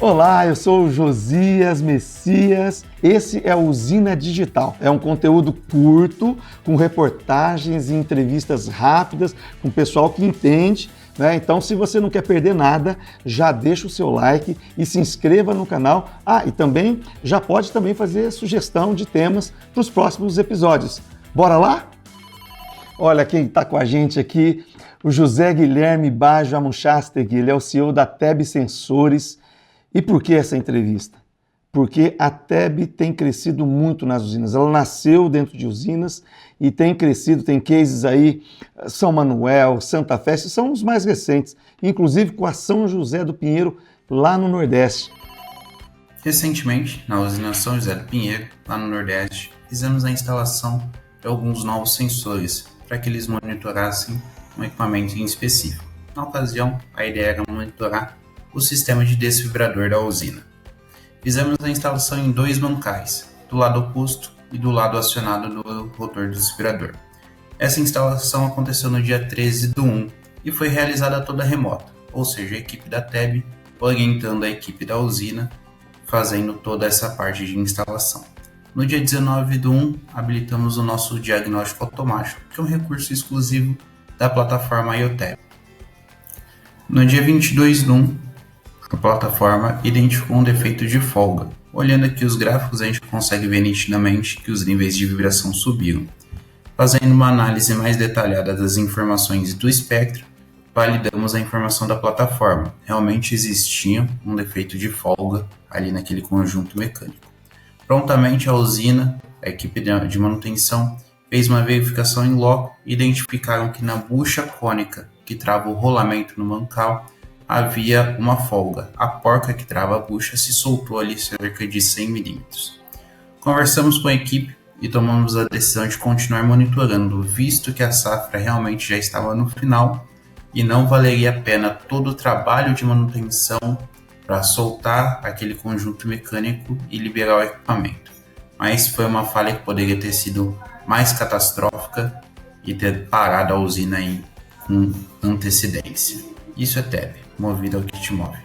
Olá, eu sou o Josias Messias. Esse é o Usina Digital. É um conteúdo curto, com reportagens e entrevistas rápidas, com pessoal que entende, né? Então, se você não quer perder nada, já deixa o seu like e se inscreva no canal. E também já pode também fazer sugestão de temas para os próximos episódios. Bora lá? Olha quem está com a gente aqui, o José Guilherme Baggio Amuchastegui. Ele é o CEO da TEB Sensores. E por que essa entrevista? Porque a TEB tem crescido muito nas usinas. Ela nasceu dentro de usinas e tem crescido, tem cases aí, São Manuel, Santa Fé, são os mais recentes, inclusive com a São José do Pinheiro, lá no Nordeste. Recentemente, na usina São José do Pinheiro, lá no Nordeste, fizemos a instalação de alguns novos sensores para que eles monitorassem um equipamento em específico. Na ocasião, a ideia era monitorar o sistema de desfibrador da usina. Fizemos a instalação em 2 bancais, do lado oposto e do lado acionado do rotor do desfibrador. Essa instalação aconteceu no dia 13/1 e foi realizada toda remota, ou seja, a equipe da TEB orientando a equipe da usina, fazendo toda essa parte de instalação. No dia 19/1, habilitamos o nosso diagnóstico automático, que é um recurso exclusivo da plataforma IoTEB. No dia 22/1, a plataforma identificou um defeito de folga. Olhando aqui os gráficos, a gente consegue ver nitidamente que os níveis de vibração subiram. Fazendo uma análise mais detalhada das informações do espectro, validamos a informação da plataforma. Realmente existia um defeito de folga ali naquele conjunto mecânico. Prontamente a usina, a equipe de manutenção, fez uma verificação em loco e identificaram que na bucha cônica que trava o rolamento no mancal, havia uma folga. A porca que trava a bucha se soltou ali cerca de 100 milímetros. Conversamos com a equipe e tomamos a decisão de continuar monitorando, visto que a safra realmente já estava no final e não valeria a pena todo o trabalho de manutenção para soltar aquele conjunto mecânico e liberar o equipamento. Mas foi uma falha que poderia ter sido mais catastrófica e ter parado a usina aí com antecedência. Isso é TEB, movida ao que te move.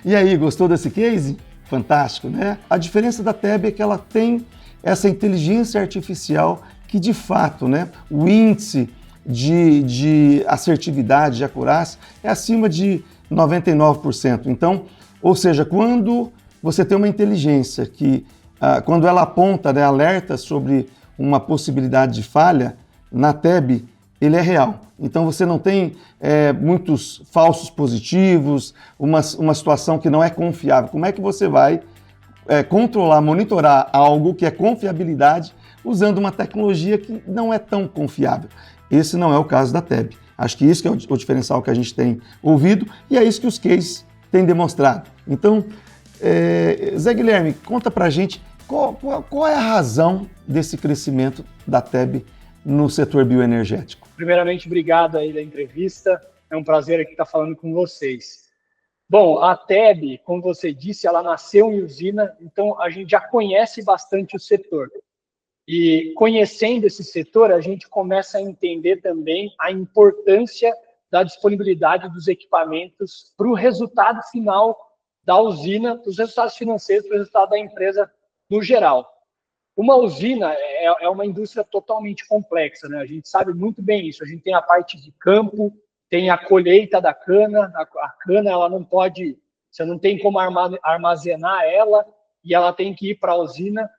E aí, gostou desse case? Fantástico, né? A diferença da TEB é que ela tem essa inteligência artificial que, de fato, né, o índice de assertividade, de acurácia, é acima de 99%. Então, ou seja, quando você tem uma inteligência que, quando ela aponta, né, alerta sobre uma possibilidade de falha, na TEB, ele é real. Então você não tem muitos falsos positivos, uma situação que não é confiável. Como é que você vai controlar, monitorar algo que é confiabilidade usando uma tecnologia que não é tão confiável? Esse não é o caso da TEB. Acho que isso que é o diferencial que a gente tem ouvido e é isso que os cases têm demonstrado. Então, Zé Guilherme, conta pra gente qual é a razão desse crescimento da TEB no setor bioenergético. Primeiramente, obrigado aí da entrevista. É um prazer aqui estar falando com vocês. Bom, a TEB, como você disse, ela nasceu em usina, então a gente já conhece bastante o setor. E conhecendo esse setor, a gente começa a entender também a importância da disponibilidade dos equipamentos para o resultado final da usina, para os resultados financeiros, para o resultado da empresa no geral. Uma usina é uma indústria totalmente complexa, né? A gente sabe muito bem isso. A gente tem a parte de campo, tem a colheita da cana. A cana, ela não pode, você não tem como armazenar ela e ela tem que ir para a usina.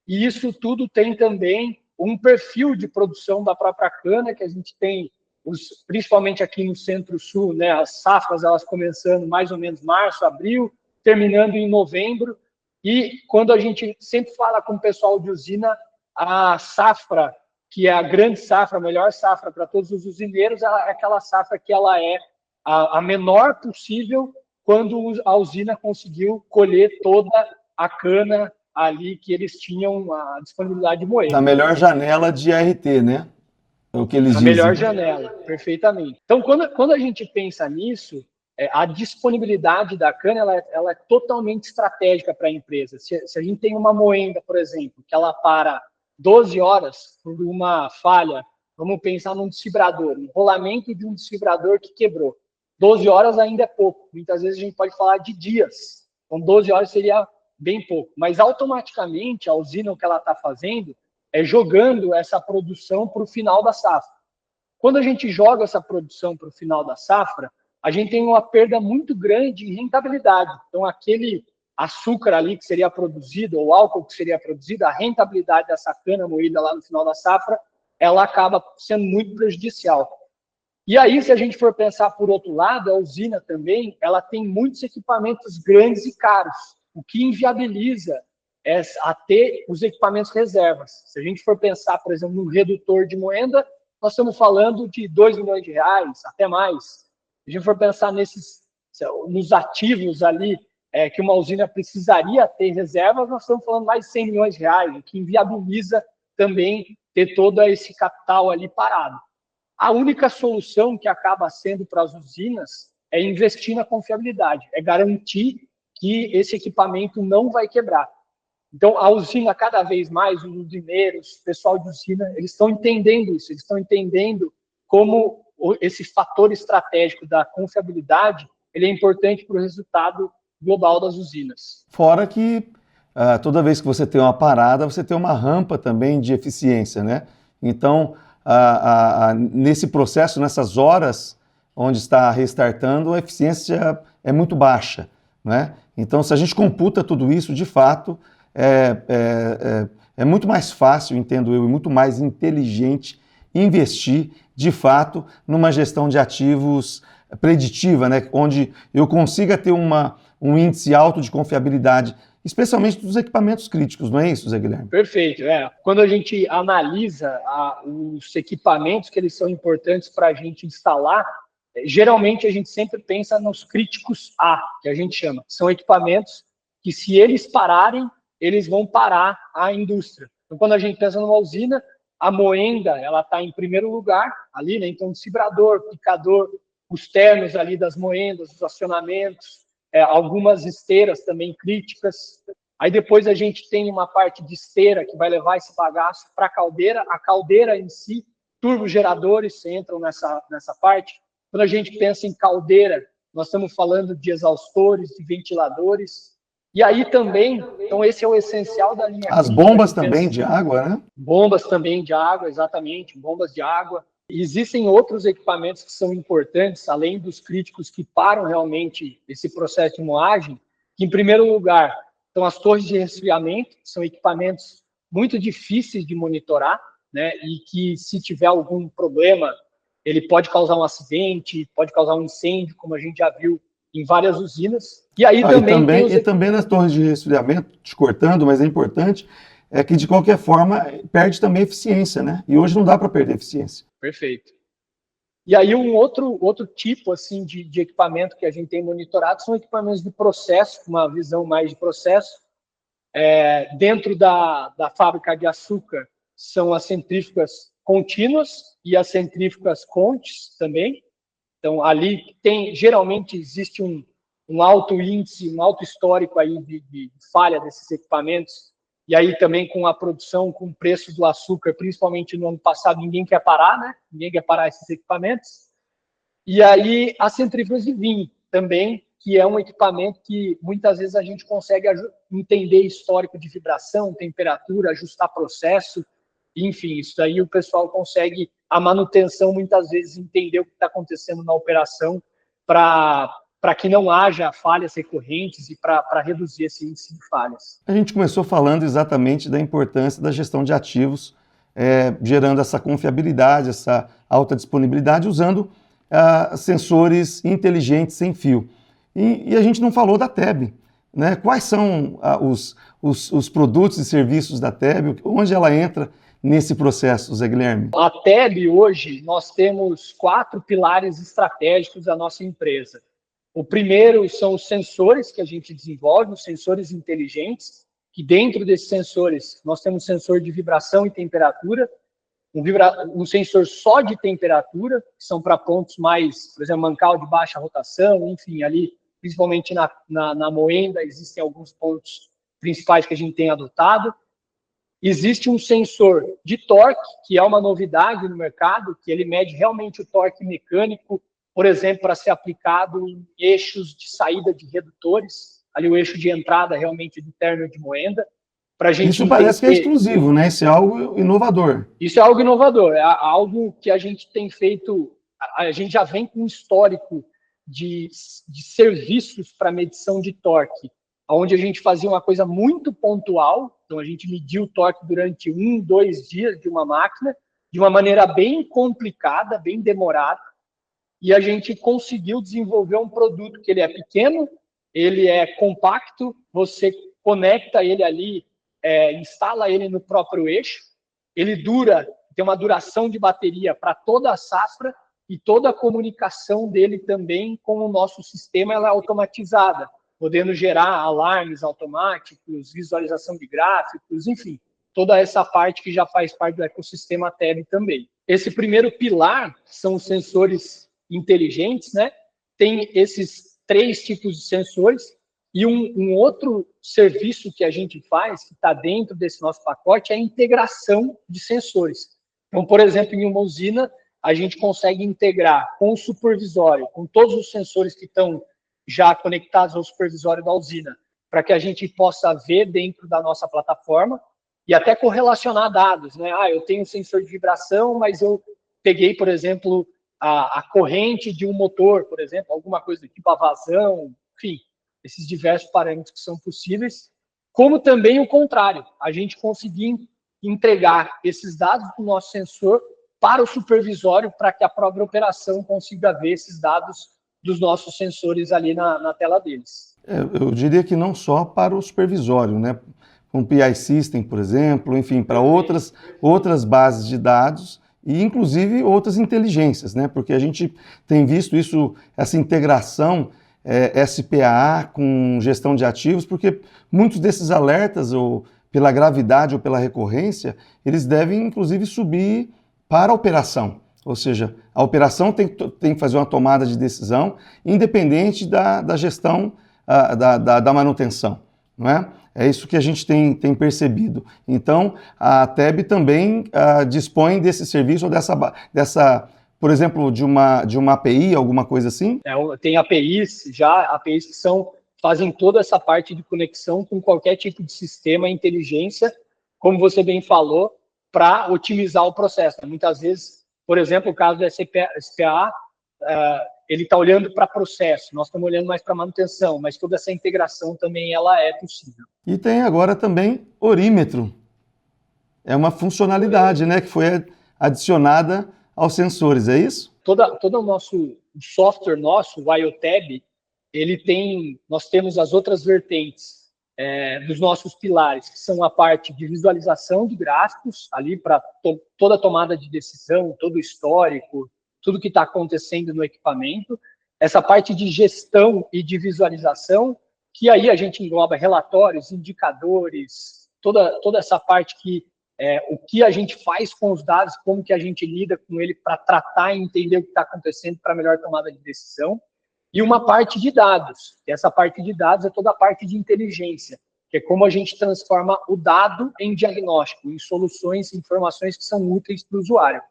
E isso tudo tem também um perfil de produção da própria cana, que a gente tem, principalmente aqui no Centro-Sul, né? As safras, elas começando mais ou menos março, abril, terminando em novembro. E quando a gente sempre fala com o pessoal de usina, a safra, que é a grande safra, a melhor safra para todos os usineiros, é aquela safra que ela é a menor possível quando a usina conseguiu colher toda a cana ali que eles tinham a disponibilidade de moer. Na melhor janela de RT, né? É o que eles dizem. Na melhor janela, perfeitamente. Então, quando a gente pensa nisso, a disponibilidade da cana ela é totalmente estratégica para a empresa. Se a gente tem uma moenda, por exemplo, que ela para 12 horas por uma falha, vamos pensar num desfibrador, um rolamento de um desfibrador que quebrou. 12 horas ainda é pouco. Muitas vezes a gente pode falar de dias. Então, 12 horas seria bem pouco. Mas, automaticamente, a usina, o que ela está fazendo é jogando essa produção para o final da safra. Quando a gente joga essa produção para o final da safra, a gente tem uma perda muito grande em rentabilidade. Então, aquele açúcar ali que seria produzido, ou álcool que seria produzido, a rentabilidade dessa cana moída lá no final da safra, ela acaba sendo muito prejudicial. E aí, se a gente for pensar por outro lado, a usina também, ela tem muitos equipamentos grandes e caros, o que inviabiliza a ter os equipamentos reservas. Se a gente for pensar, por exemplo, no redutor de moenda, nós estamos falando de R$2 milhões, até mais. Se a gente for pensar nos ativos ali, que uma usina precisaria ter reservas, nós estamos falando mais de R$100 milhões, o que inviabiliza também ter todo esse capital ali parado. A única solução que acaba sendo para as usinas é investir na confiabilidade, é garantir que esse equipamento não vai quebrar. Então, a usina, cada vez mais, os usineiros, o pessoal de usina, eles estão entendendo isso, eles estão entendendo como esse fator estratégico da confiabilidade, ele é importante para o resultado global das usinas. Fora que toda vez que você tem uma parada, você tem uma rampa também de eficiência, né? Então, nesse processo, nessas horas onde está restartando, a eficiência é muito baixa, né? Então, se a gente computa tudo isso, de fato, é muito mais fácil, entendo eu, e muito mais inteligente investir, de fato, numa gestão de ativos preditiva, né? Onde eu consiga ter um índice alto de confiabilidade, especialmente dos equipamentos críticos, não é isso, Zé Guilherme? Perfeito. Quando a gente analisa os equipamentos que eles são importantes para a gente instalar, geralmente a gente sempre pensa nos críticos A, que a gente chama. São equipamentos que, se eles pararem, eles vão parar a indústria. Então, quando a gente pensa numa usina, a moenda, ela está em primeiro lugar ali, né? Então, desfibrador, picador, os ternos ali das moendas, os acionamentos, algumas esteiras também críticas. Aí depois a gente tem uma parte de esteira que vai levar esse bagaço para a caldeira em si, turbogeradores entram nessa parte. Quando a gente pensa em caldeira, nós estamos falando de exaustores, de ventiladores. E aí também, então esse é o essencial da linha. As bombas também de água, né? Bombas também de água, exatamente, bombas de água. Existem outros equipamentos que são importantes, além dos críticos que param realmente esse processo de moagem, que, em primeiro lugar, são as torres de resfriamento, que são equipamentos muito difíceis de monitorar, né? E que, se tiver algum problema, ele pode causar um acidente, pode causar um incêndio, como a gente já viu em várias usinas. E aí também nas torres de resfriamento, te cortando, mas é importante, é que, de qualquer forma, perde também eficiência, né? E hoje não dá para perder eficiência. Perfeito. E aí um outro tipo assim de equipamento que a gente tem monitorado são equipamentos de processo, uma visão mais de processo. Dentro da fábrica de açúcar são as centrífugas contínuas e as centrífugas Contes também. Então, ali geralmente existe um alto índice, um alto histórico aí de falha desses equipamentos. E aí também com a produção, com o preço do açúcar, principalmente no ano passado, ninguém quer parar, né? Ninguém quer parar esses equipamentos. E aí as centrífugas de vinho também, que é um equipamento que muitas vezes a gente consegue entender histórico de vibração, temperatura, ajustar processo, enfim, isso aí o pessoal consegue, a manutenção muitas vezes entender o que está acontecendo na operação para que não haja falhas recorrentes e para reduzir esse índice de falhas. A gente começou falando exatamente da importância da gestão de ativos, gerando essa confiabilidade, essa alta disponibilidade, usando sensores inteligentes sem fio. E a gente não falou da TEB, né? Quais são os produtos e serviços da TEB, onde ela entra nesse processo, Zé Guilherme? A TEB, hoje, nós temos 4 pilares estratégicos da nossa empresa. O primeiro são os sensores que a gente desenvolve, os sensores inteligentes, que dentro desses sensores nós temos sensor de vibração e temperatura, um sensor só de temperatura, que são para pontos mais, por exemplo, mancal de baixa rotação, enfim, ali, principalmente na moenda, existem alguns pontos principais que a gente tem adotado. Existe um sensor de torque, que é uma novidade no mercado, que ele mede realmente o torque mecânico por exemplo, para ser aplicado em eixos de saída de redutores, ali o eixo de entrada realmente do término de moenda, para a gente Isso parece que é exclusivo, né? Isso é algo inovador. Isso é algo inovador, é algo que a gente tem feito, a gente já vem com um histórico de serviços para medição de torque, onde a gente fazia uma coisa muito pontual, então a gente media o torque durante 1, 2 dias de uma máquina, de uma maneira bem complicada, bem demorada, e a gente conseguiu desenvolver um produto que ele é pequeno, ele é compacto, você conecta ele ali, instala ele no próprio eixo, ele tem uma duração de bateria para toda a safra e toda a comunicação dele também com o nosso sistema ela é automatizada, podendo gerar alarmes automáticos, visualização de gráficos, enfim, toda essa parte que já faz parte do ecossistema TEB também. Esse primeiro pilar são os sensores inteligentes, né? Tem esses 3 tipos de sensores e um outro serviço que a gente faz, que está dentro desse nosso pacote, é a integração de sensores. Então, por exemplo, em uma usina, a gente consegue integrar com o supervisório, com todos os sensores que estão já conectados ao supervisório da usina, para que a gente possa ver dentro da nossa plataforma e até correlacionar dados, né? Eu tenho um sensor de vibração, mas eu peguei, por exemplo, a corrente de um motor, por exemplo, alguma coisa do tipo a vazão, enfim, esses diversos parâmetros que são possíveis, como também o contrário, a gente conseguir entregar esses dados do nosso sensor para o supervisório, para que a própria operação consiga ver esses dados dos nossos sensores ali na tela deles. Eu diria que não só para o supervisório, né? Com o PI System, por exemplo, enfim, para outras bases de dados e, inclusive, outras inteligências, né? Porque a gente tem visto isso, essa integração SPAA com gestão de ativos, porque muitos desses alertas, ou pela gravidade ou pela recorrência, eles devem, inclusive, subir para a operação. Ou seja, a operação tem que fazer uma tomada de decisão independente da gestão da manutenção, não é? É isso que a gente tem percebido. Então, a TEB também dispõe desse serviço ou dessa, por exemplo, de uma API, alguma coisa assim? Tem APIs que fazem toda essa parte de conexão com qualquer tipo de sistema, inteligência, como você bem falou, para otimizar o processo. Muitas vezes, por exemplo, o caso do SPA, ele está olhando para processo, nós estamos olhando mais para manutenção, mas toda essa integração também ela é possível. E tem agora também orímetro. É uma funcionalidade, né, que foi adicionada aos sensores, é isso? Todo o nosso software nosso, o IoTab, nós temos as outras vertentes dos nossos pilares, que são a parte de visualização de gráficos, ali para toda a tomada de decisão, todo o histórico, tudo que está acontecendo no equipamento. Essa parte de gestão e de visualização, que aí a gente engloba relatórios, indicadores, toda essa parte que o que a gente faz com os dados, como que a gente lida com ele para tratar e entender o que está acontecendo para melhor tomada de decisão. E uma parte de dados. E essa parte de dados é toda a parte de inteligência, que é como a gente transforma o dado em diagnóstico, em soluções, informações que são úteis para o usuário.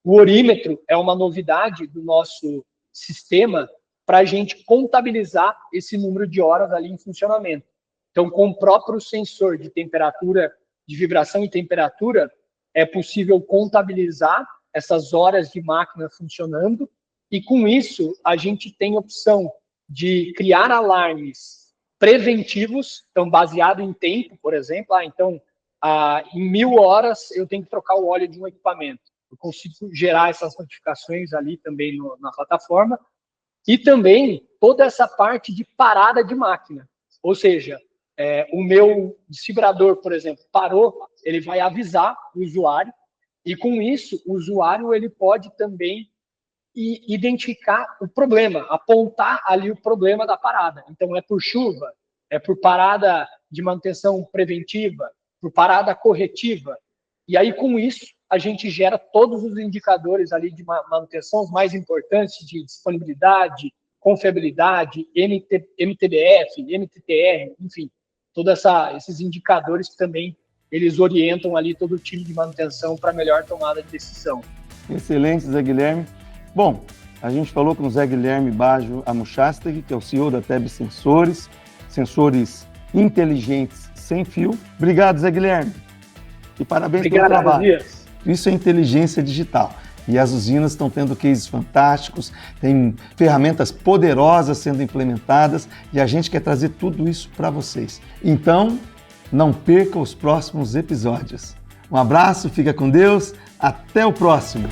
O orímetro é uma novidade do nosso sistema para a gente contabilizar esse número de horas ali em funcionamento. Então, com o próprio sensor de temperatura, de vibração e temperatura, é possível contabilizar essas horas de máquina funcionando e, com isso, a gente tem opção de criar alarmes preventivos, então, baseado em tempo, por exemplo. Em 1000 horas, eu tenho que trocar o óleo de um equipamento. Eu consigo gerar essas notificações ali também na plataforma. E também toda essa parte de parada de máquina. Ou seja, o meu desfibrador, por exemplo, parou, ele vai avisar o usuário. E com isso, o usuário ele pode também identificar o problema, apontar ali o problema da parada. Então, é por chuva, é por parada de manutenção preventiva, por parada corretiva. E aí, com isso, a gente gera todos os indicadores ali de manutenção, os mais importantes de disponibilidade, confiabilidade, MTBF, MTTR, enfim, todos esses indicadores que também eles orientam ali todo o time de manutenção para melhor tomada de decisão. Excelente, Zé Guilherme. Bom, A gente falou com o Zé Guilherme Baggio Amuchastegui, que é o CEO da TEB Sensores, sensores inteligentes sem fio. Obrigado, Zé Guilherme. E parabéns pelo trabalho. Dias. Isso é inteligência digital. E as usinas estão tendo cases fantásticos, tem ferramentas poderosas sendo implementadas e a gente quer trazer tudo isso para vocês. Então, não perca os próximos episódios. Um abraço, fica com Deus, até o próximo!